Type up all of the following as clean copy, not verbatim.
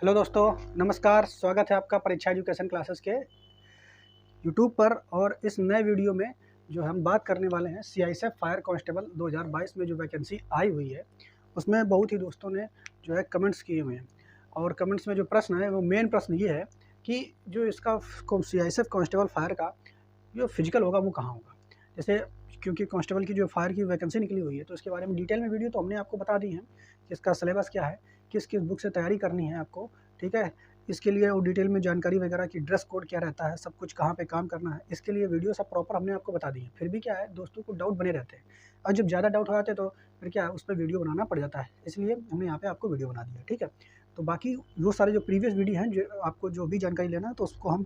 Hello दोस्तों, नमस्कार। स्वागत है आपका परीक्षा एजुकेशन क्लासेस के यूट्यूब पर। और इस नए वीडियो में जो हम बात करने वाले हैं सीआईएसएफ फायर कांस्टेबल 2022 में जो वैकेंसी आई हुई है उसमें बहुत ही दोस्तों ने जो है कमेंट्स किए हुए हैं। और कमेंट्स में जो प्रश्न है वो मेन प्रश्न ये है कि जो इसका सीआईएसएफ कांस्टेबल फायर का जो फिजिकल होगा वो कहाँ होगा। जैसे क्योंकि कांस्टेबल की जो फायर की वैकेंसी निकली हुई है तो इसके बारे में डिटेल में वीडियो तो हमने आपको बता दी है कि इसका सिलेबस क्या है, किस किस बुक से तैयारी करनी है आपको, ठीक है। इसके लिए वो डिटेल में जानकारी वगैरह की ड्रेस कोड क्या रहता है, सब कुछ कहाँ पे काम करना है, इसके लिए वीडियो सब प्रॉपर हमने आपको बता दी है। फिर भी क्या है, दोस्तों को डाउट बने रहते हैं और जब ज़्यादा डाउट हो जाते हैं तो फिर क्या है, उस पर वीडियो बनाना पड़ जाता है, इसलिए हमने यहाँ पे आपको वीडियो बना दिया, ठीक है। तो बाकी वो सारे जो प्रीवियस वीडियो हैं जो आपको जो भी जानकारी लेना है तो उसको हम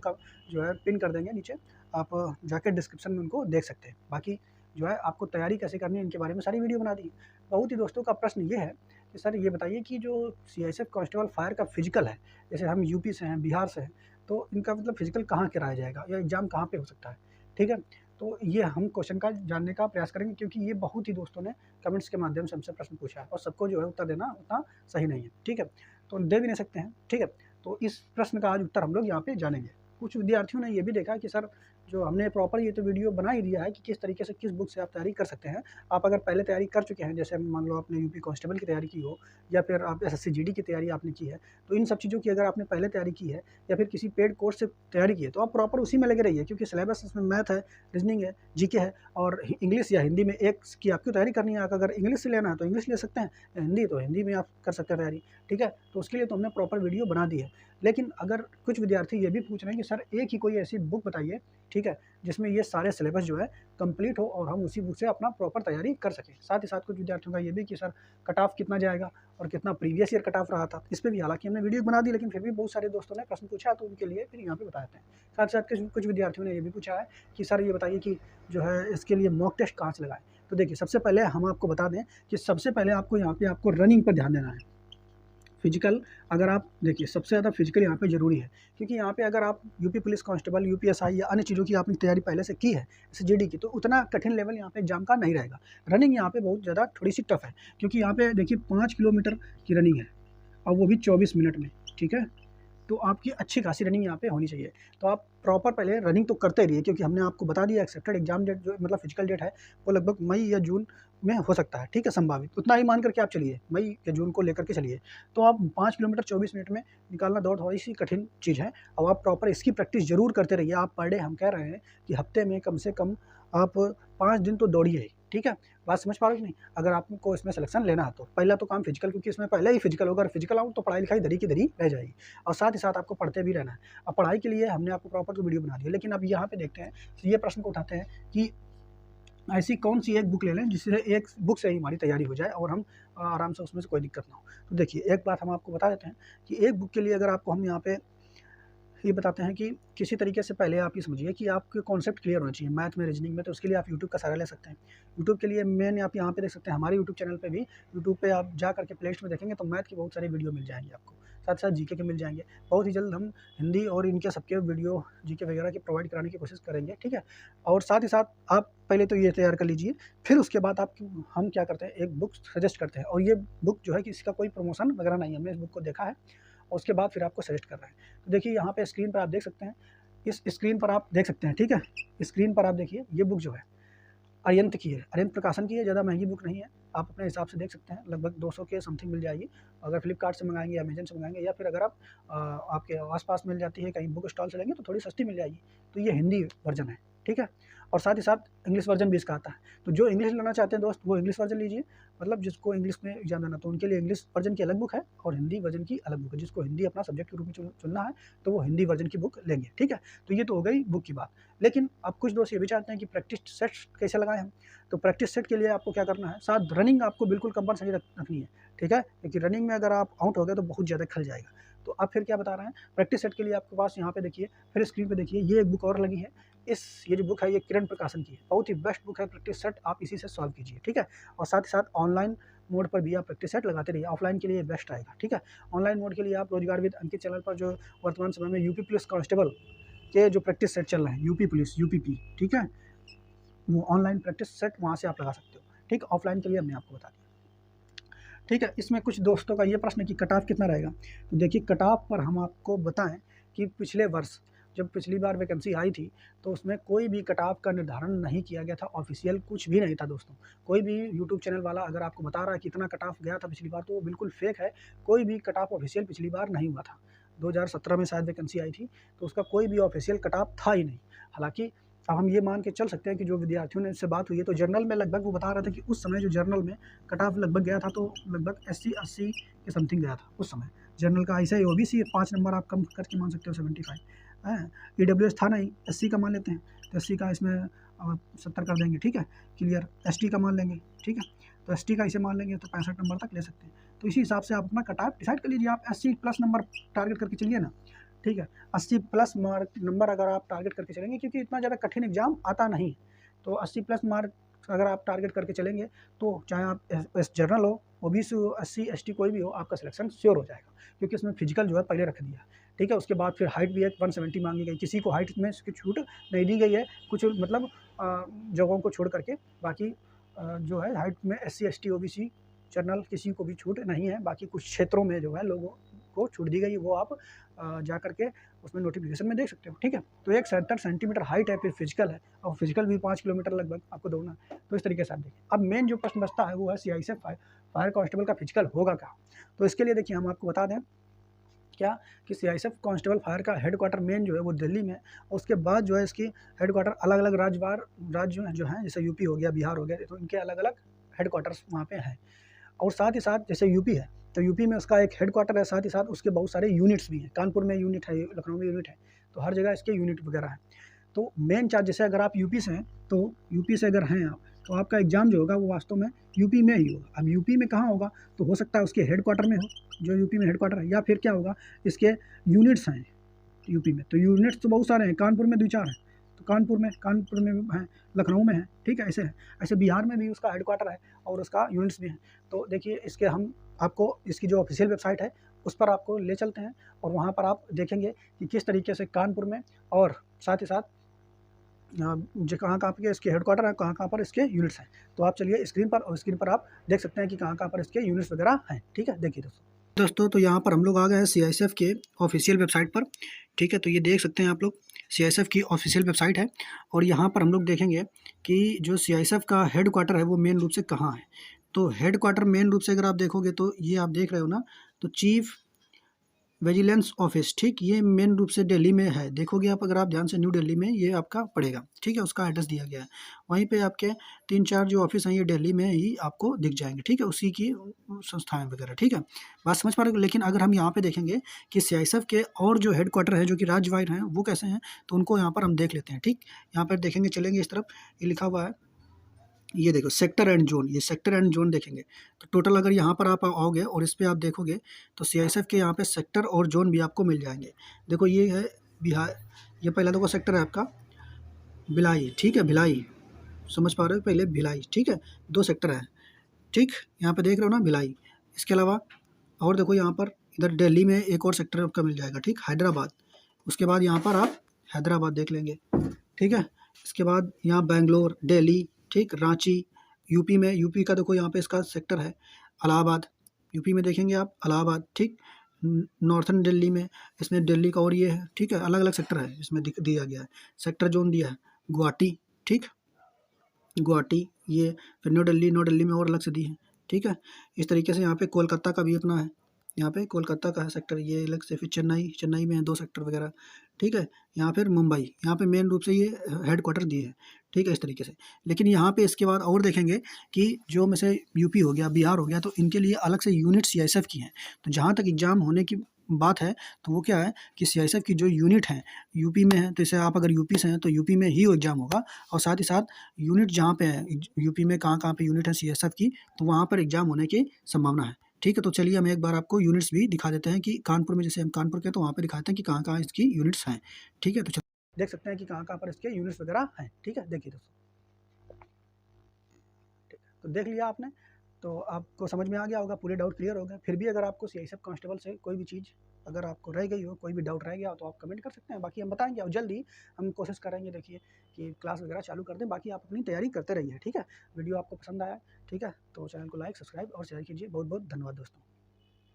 जो है पिन कर देंगे नीचे, आप जाके डिस्क्रिप्शन में उनको देख सकते हैं। बाकी जो है आपको तैयारी कैसे करनी है इनके बारे में सारी वीडियो बना दी। बहुत ही दोस्तों का प्रश्न ये है कि सर ये बताइए कि जो सीआईएसएफ कांस्टेबल फायर का फिजिकल है, जैसे हम यूपी से हैं, बिहार से हैं, तो इनका मतलब फिजिकल कहाँ कराया जाएगा या एग्ज़ाम कहाँ पे हो सकता है, ठीक है। तो ये हम क्वेश्चन का जानने का प्रयास करेंगे क्योंकि ये बहुत ही दोस्तों ने कमेंट्स के माध्यम से हमसे प्रश्न पूछा है और सबको जो है उत्तर देना उतना सही नहीं है, ठीक है। तो दे भी नहीं सकते हैं, ठीक है। तो इस प्रश्न का आज उत्तर हम लोग यहाँ पे जानेंगे। कुछ विद्यार्थियों ने ये भी देखा कि सर जो हमने प्रॉपर ये तो वीडियो बना ही दिया है कि किस तरीके से किस बुक से आप तैयारी कर सकते हैं। आप अगर पहले तैयारी कर चुके हैं, जैसे मान लो आपने यूपी कांस्टेबल की तैयारी की हो या फिर आप एसएससी जीडी की तैयारी आपने की है, तो इन सब चीज़ों की अगर आपने पहले तैयारी की है या फिर किसी पेड कोर्स से तैयारी की है तो आप प्रॉपर उसी में लगे रहिए, क्योंकि सिलेबस इसमें मैथ है, रीजनिंग है, जीके है और इंग्लिश या हिंदी में एक की आपकी तैयारी करनी है। अगर इंग्लिश से लेना है तो इंग्लिश ले सकते हैं, हिंदी तो हिंदी में आप कर सकते हैं तैयारी, ठीक है। तो उसके लिए तो हमने प्रॉपर वीडियो बना दी है। लेकिन अगर कुछ विद्यार्थी ये भी पूछ रहे हैं कि सर एक ही कोई ऐसी बुक बताइए, ठीक है, जिसमें ये सारे सिलेबस जो है कंप्लीट हो और हम उसी बुक से अपना प्रॉपर तैयारी कर सकें। साथ ही साथ कुछ विद्यार्थियों का ये भी कि सर कट ऑफ कितना जाएगा और कितना प्रीवियस ईयर कट ऑफ रहा था, इस पे भी हालांकि हमने वीडियो बना दी, लेकिन फिर भी बहुत सारे दोस्तों ने प्रश्न पूछा तो उनके लिए फिर यहाँ पे बताते हैं। साथ ही साथ कुछ विद्यार्थियों ने ये भी पूछा है कि सर ये बताइए कि जो है इसके लिए मॉक टेस्ट कहाँ से लगाएं। तो देखिए, सबसे पहले हम आपको बता दें कि सबसे पहले आपको यहाँ पे आपको रनिंग पर ध्यान देना है। फिजिकल, अगर आप देखिए सबसे ज़्यादा फिजिकल यहाँ पे ज़रूरी है, क्योंकि यहाँ पे अगर आप यूपी पुलिस कांस्टेबल, यूपीएसआई या अन्य चीज़ों की आपने तैयारी पहले से की है, जैसे जीडी की, तो उतना कठिन लेवल यहाँ पे एग्जाम का नहीं रहेगा। रनिंग यहाँ पे बहुत ज़्यादा थोड़ी सी टफ है, क्योंकि यहाँ पे देखिए 5 किलोमीटर की रनिंग है और वो भी 24 मिनट में, ठीक है। तो आपकी अच्छी खासी रनिंग यहाँ पे होनी चाहिए। तो आप प्रॉपर पहले रनिंग तो करते रहिए, क्योंकि हमने आपको बता दिया एक्सेप्टेड एग्जाम डेट जो मतलब फिजिकल डेट है वो लगभग मई या जून में हो सकता है, ठीक है, संभावित उतना ही मान करके आप चलिए, मई या जून को लेकर के चलिए। तो आप 5 किलोमीटर 24 मिनट में निकालना दौड़ थोड़ी सी कठिन चीज़ है और आप प्रॉपर इसकी प्रैक्टिस जरूर करते रहिए। आप पर डे हम कह रहे हैं कि हफ्ते में कम से कम आप 5 दिन तो दौड़िए ही, ठीक है। बात समझ पा रहे हो कि नहीं? अगर आपको इसमें सिलेक्शन लेना है तो पहला तो काम फिजिकल, क्योंकि इसमें पहले ही फिजिकल होगा, अगर फिजिकल आउट तो पढ़ाई लिखाई धरी की धरी रह जाएगी और साथ ही साथ आपको पढ़ते भी रहना है। अब पढ़ाई के लिए हमने आपको प्रॉपर तो वीडियो बना दी है, लेकिन अब यहाँ पे देखते हैं, ये प्रश्न को उठाते हैं कि ऐसी कौन सी एक बुक ले लें जिससे एक बुक से ही हमारी तैयारी हो जाए और हम आराम से उसमें से कोई दिक्कत ना हो। तो देखिए, एक बात हम आपको बता देते हैं कि एक बुक के लिए अगर आपको हम यहाँ पे ये बताते हैं कि किसी तरीके से पहले आप ये समझिए कि आपके कॉन्सेप्ट क्लियर होना चाहिए मैथ में, रीजनिंग में। तो उसके लिए आप यूट्यूब का सहारा ले सकते हैं। यूट्यूब के लिए मेन आप यहाँ पे देख सकते हैं, हमारे यूट्यूब चैनल पे भी, यूट्यूब पे आप जा करके प्लेलिस्ट में देखेंगे तो मैथ की बहुत सारी वीडियो मिल जाएंगी आपको, साथ साथ जीके के मिल जाएंगे। बहुत ही जल्द हम हिंदी और इनके सबके वीडियो जीके वगैरह की प्रोवाइड कराने की कोशिश करेंगे, ठीक है। और साथ ही साथ आप पहले तो ये तैयार कर लीजिए, फिर उसके बाद आप हम क्या करते हैं, एक बुक सजेस्ट करते हैं। और ये बुक जो है कि इसका कोई प्रमोशन वगैरह नहीं है, हमने इस बुक को देखा है और उसके बाद फिर आपको सजेस्ट कर रहे हैं। तो देखिए यहाँ पे स्क्रीन पर आप देख सकते हैं, इस स्क्रीन पर आप देख सकते हैं, ठीक है। स्क्रीन पर आप देखिए, ये बुक जो है अरिहंत की है, अरिहंत प्रकाशन की है, ज़्यादा महंगी बुक नहीं है, आप अपने हिसाब से देख सकते हैं, लगभग 200 के समथिंग मिल जाएगी। अगर फ्लिपकार्ट से मंगाएंगे, अमेजन से मंगाएंगे या फिर अगर आप आपके आसपास मिल जाती है, कहीं बुक स्टॉल से लेंगे तो थोड़ी सस्ती मिल जाएगी। तो ये हिंदी वर्जन है, ठीक है। और साथ ही साथ इंग्लिश वर्जन भी इसका आता है। तो जो इंग्लिश लेना चाहते हैं दोस्त वो इंग्लिश वर्जन लीजिए, मतलब जिसको इंग्लिश में एग्जाम देना तो उनके लिए इंग्लिश वर्जन की अलग बुक है और हिंदी वर्जन की अलग बुक है। जिसको हिंदी अपना सब्जेक्ट के रूप में चुनना है तो वो हिंदी वर्जन की बुक लेंगे, ठीक है। तो ये तो हो गई बुक की बात। लेकिन अब कुछ दोस्त ये भी चाहते हैं कि प्रैक्टिस सेट कैसे लगाएं हम। तो प्रैक्टिस सेट के लिए आपको क्या करना है, साथ रनिंग आपको बिल्कुल कंपलसरी रखनी है, ठीक है, क्योंकि रनिंग में अगर आप आउट हो गए तो बहुत ज़्यादा खल जाएगा। तो आप फिर क्या बता रहे हैं, प्रैक्टिस सेट के लिए आपके पास यहाँ पे देखिए, फिर स्क्रीन पे देखिए, ये एक बुक और लगी है। ये जो बुक है ये किरण प्रकाशन की है, बहुत ही बेस्ट बुक है प्रैक्टिस सेट, आप इसी से सॉल्व कीजिए, ठीक है। और साथ ही साथ ऑनलाइन मोड पर भी आप प्रैक्टिस सेट लगाते रहिए, ऑफलाइन के लिए बेस्ट आएगा, ठीक है। ऑनलाइन मोड के लिए आप रोजगार विद अंकित चैनल पर जो वर्तमान समय में यूपी पुलिस कांस्टेबल के जो प्रैक्टिस सेट चल रहे हैं, यूपी पुलिस यूपीपी, ठीक है, वो ऑनलाइन प्रैक्टिस सेट वहाँ से आप लगा सकते हो, ठीक। ऑफलाइन के लिए हमने आपको बता दिया। ठीक है। इसमें कुछ दोस्तों का ये प्रश्न है कि कट ऑफ कितना रहेगा। तो देखिए कट ऑफ पर हम आपको बताएं कि पिछले वर्ष जब पिछली बार वैकेंसी आई थी तो उसमें कोई भी कट ऑफ का निर्धारण नहीं किया गया था, ऑफिशियल कुछ भी नहीं था दोस्तों। कोई भी यूट्यूब चैनल वाला अगर आपको बता रहा है कि इतना कट ऑफ गया था पिछली बार तो वो बिल्कुल फेक है। कोई भी कट ऑफ ऑफिशियल पिछली बार नहीं हुआ था। 2017 में शायद वैकेंसी आई थी तो उसका कोई भी ऑफिशियल कट ऑफ था ही नहीं। हालांकि अब हम ये मान के चल सकते हैं कि जो विद्यार्थियों ने इससे बात हुई है तो जर्नल में लगभग वो बता रहा था कि उस समय जो जर्नल में कट ऑफ लगभग गया था तो लगभग 80 के समथिंग गया था उस समय जर्नल का। ऐसा ही ओबीसी 5 नंबर आप कम करके मान सकते हो 75 है। ईडब्ल्यूएस था नहीं, 80 का मान लेते हैं तो 80 का इसमें 70 कर देंगे, ठीक है क्लियर। एसटी का मान लेंगे, ठीक है तो एसटी का इसे मान लेंगे तो 65 नंबर तक ले सकते हैं। तो इसी हिसाब से आप अपना कट ऑफ डिसाइड कर लीजिए। आप 80 प्लस नंबर टारगेट करके चलिए ना, ठीक है 80 प्लस मार्क नंबर अगर आप टारगेट करके चलेंगे क्योंकि इतना ज़्यादा कठिन एग्जाम आता नहीं। तो 80 प्लस मार्क अगर आप टारगेट करके चलेंगे तो चाहे आप एस जर्नल हो ओबीसी हो एससी एसटी कोई भी हो आपका सिलेक्शन श्योर हो जाएगा। क्योंकि इसमें फिजिकल जो है पहले रख दिया, ठीक है। उसके बाद फिर हाइट भी है 170 मांगी गई, किसी को हाइट में इसकी छूट नहीं दी गई है कुछ मतलब जगहों को छोड़ करके। बाकी जो है हाइट में एससी एसटी ओबीसी जनरल किसी को भी छूट नहीं है। बाकी कुछ क्षेत्रों में जो है लोगों को छूट दी गई है, वो आप जा करके उसमें नोटिफिकेशन में देख सकते हो, ठीक है। तो एक 70 सेंटीमीटर हाइट है, फिर फिजिकल है और फिजिकल भी 5 किलोमीटर लगभग आपको दौड़ना है। तो इस तरीके से आप देखिए। अब मेन जो प्रश्न बचता है वो है सीआईएसएफ फायर कांस्टेबल का फिजिकल होगा क्या। तो इसके लिए देखिए हम आपको बता दें क्या कि सीआईएसएफ कांस्टेबल फायर का हेडक्वार्टर मेन जो है वो दिल्ली में, और उसके बाद जो है इसकी हेडक्वार्टर अलग अलग राज्य जो हैं जैसे यूपी हो गया बिहार हो गया, तो इनके अलग अलग हेडक्वार्टर्स वहाँ पे हैं। और साथ ही साथ जैसे यूपी है तो यूपी में उसका एक हेडक्वार्टर है, साथ ही साथ उसके बहुत सारे यूनिट्स भी हैं। कानपुर में यूनिट है, लखनऊ में यूनिट है, तो हर जगह इसके यूनिट वगैरह हैं। तो मेन चार्ज जैसे अगर आप यूपी से हैं तो यूपी से अगर हैं आप तो आपका एग्ज़ाम जो होगा वो वास्तव में यूपी में ही होगा। अब यूपी में कहाँ होगा तो हो सकता है उसके हेडक्वार्टर में हो, जो यूपी में हेडक्वार्टर है, या फिर क्या होगा इसके यूनिट्स हैं यूपी में। तो यूनिट्स तो बहुत सारे हैं, कानपुर में 2-4 हैं, तो कानपुर में हैं, लखनऊ में है, ठीक है। ऐसे बिहार में भी उसका हेडक्वार्टर है और उसका यूनिट्स भी हैं। तो देखिए इसके हम आपको इसकी जो ऑफिशियल वेबसाइट है उस पर आपको ले चलते हैं और वहाँ पर आप देखेंगे कि किस तरीके से कानपुर में और साथ ही साथ जो कहाँ पे इसके हेडक्वार्टर है, कहाँ पर इसके यूनिट्स हैं। तो आप चलिए स्क्रीन पर, और स्क्रीन पर आप देख सकते हैं कि कहाँ पर इसके यूनिट्स वगैरह हैं, ठीक है। देखिए दोस्तों तो यहाँ पर हम लोग आ गए हैं सीआईएसएफ के ऑफिशियल वेबसाइट पर, ठीक है। तो ये देख सकते हैं आप लोग सीआईएसएफ की ऑफिशियल वेबसाइट है और यहाँ पर हम लोग देखेंगे कि जो सीआईएसएफ का हेडक्वार्टर है वो मेन रूप से कहाँ है। तो हेडक्वार्टर मेन रूप से अगर आप देखोगे तो ये आप देख रहे हो ना, तो चीफ विजिलेंस ऑफिस, ठीक, ये मेन रूप से दिल्ली में है। देखोगे आप अगर आप ध्यान से न्यू दिल्ली में ये आपका पड़ेगा, ठीक है, उसका एड्रेस दिया गया है। वहीं पे आपके 3-4 जो ऑफिस हैं ये दिल्ली में ही आपको दिख जाएंगे, ठीक है, उसी की संस्थाएं वगैरह, ठीक है, बात समझ पा रहे हो। लेकिन अगर हम यहाँ पे देखेंगे कि सीआईएसएफ के और जो हेडक्वार्टर है जो कि राज्य वाइड हैं वो कैसे हैं, तो उनको यहाँ पर हम देख लेते हैं, ठीक। यहाँ पर देखेंगे, चलेंगे इस तरफ, ये लिखा हुआ है, ये देखो सेक्टर एंड जोन, ये सेक्टर एंड जोन देखेंगे तो टोटल अगर यहाँ पर आप आओगे और इस पर आप देखोगे तो सीआईएसएफ के यहाँ पे सेक्टर और जोन भी आपको मिल जाएंगे। देखो ये है बिहार, ये पहला देखो सेक्टर है आपका भिलाई, ठीक है, भिलाई, समझ पा रहे हो, पहले भिलाई, ठीक है, 2 सेक्टर है, ठीक, यहाँ पे देख रहे हो ना भिलाई। इसके अलावा और देखो यहाँ पर इधर दिल्ली में एक और सेक्टर आपका मिल जाएगा, ठीक, हैदराबाद। उसके बाद यहाँ पर आप हैदराबाद देख लेंगे, ठीक है। इसके बाद यहाँ बेंगलोर, दिल्ली, ठीक, रांची, यूपी में, यूपी का देखो यहाँ पे इसका सेक्टर है इलाहाबाद, यूपी में देखेंगे आप इलाहाबाद, ठीक। नॉर्थन दिल्ली में इसमें दिल्ली का और ये है, ठीक है, अलग अलग सेक्टर है इसमें दिया गया है, सेक्टर जोन दिया है गुवाहाटी, ठीक, गुवाहाटी ये, फिर न्यू दिल्ली में और अलग से दी है, ठीक है। इस तरीके से यहाँ पे कोलकाता का भी अपना है, यहाँ पे कोलकाता का है सेक्टर ये अलग से, फिर चेन्नई में है 2 सेक्टर वगैरह, ठीक है। यहाँ फिर मुंबई, यहाँ पे मेन रूप से ये हेडक्वार्टर दिए हैं, ठीक है, इस तरीके से। लेकिन यहाँ पे इसके बाद और देखेंगे कि जो में से यूपी हो गया, बिहार हो गया, तो इनके लिए अलग से यूनिट सीआईएसएफ की हैं। तो जहाँ तक एग्जाम होने की बात है तो वो क्या है कि सीआईएसएफ की जो यूनिट हैं यूपी में है, तो इसे आप अगर यूपी से हैं तो यूपी में ही एग्जाम होगा। और साथ ही साथ यूनिट जहाँ पे है यूपी में, कहाँ पे यूनिट है सीआईएसएफ की, तो वहाँ पर एग्जाम होने की संभावना है, ठीक है। तो चलिए हम एक बार आपको यूनिट्स भी दिखा देते हैं कि कानपुर में, जैसे हम कानपुर के तो वहाँ पे दिखाते हैं कि कहाँ इसकी यूनिट्स हैं, ठीक है। तो देख सकते हैं कि कहाँ पर इसके यूनिट्स वगैरह हैं, ठीक है। देखिए दोस्तों, ठीक है, तो देख लिया आपने। तो आपको समझ में आ गया होगा, पूरे डाउट क्लियर हो गए। फिर भी अगर आपको सीआईएसएफ कांस्टेबल से कोई भी चीज़ अगर आपको रह गई हो, कोई भी डाउट रह गया हो, तो आप कमेंट कर सकते हैं, बाकी हम बताएँगे और जल्द ही हम कोशिश करेंगे देखिए कि क्लास वगैरह चालू कर दें। बाकी आप अपनी तैयारी करते रहिए, ठीक है? वीडियो आपको पसंद आया, ठीक है? तो चैनल को लाइक, सब्सक्राइब और शेयर कीजिए। बहुत-बहुत धन्यवाद दोस्तों।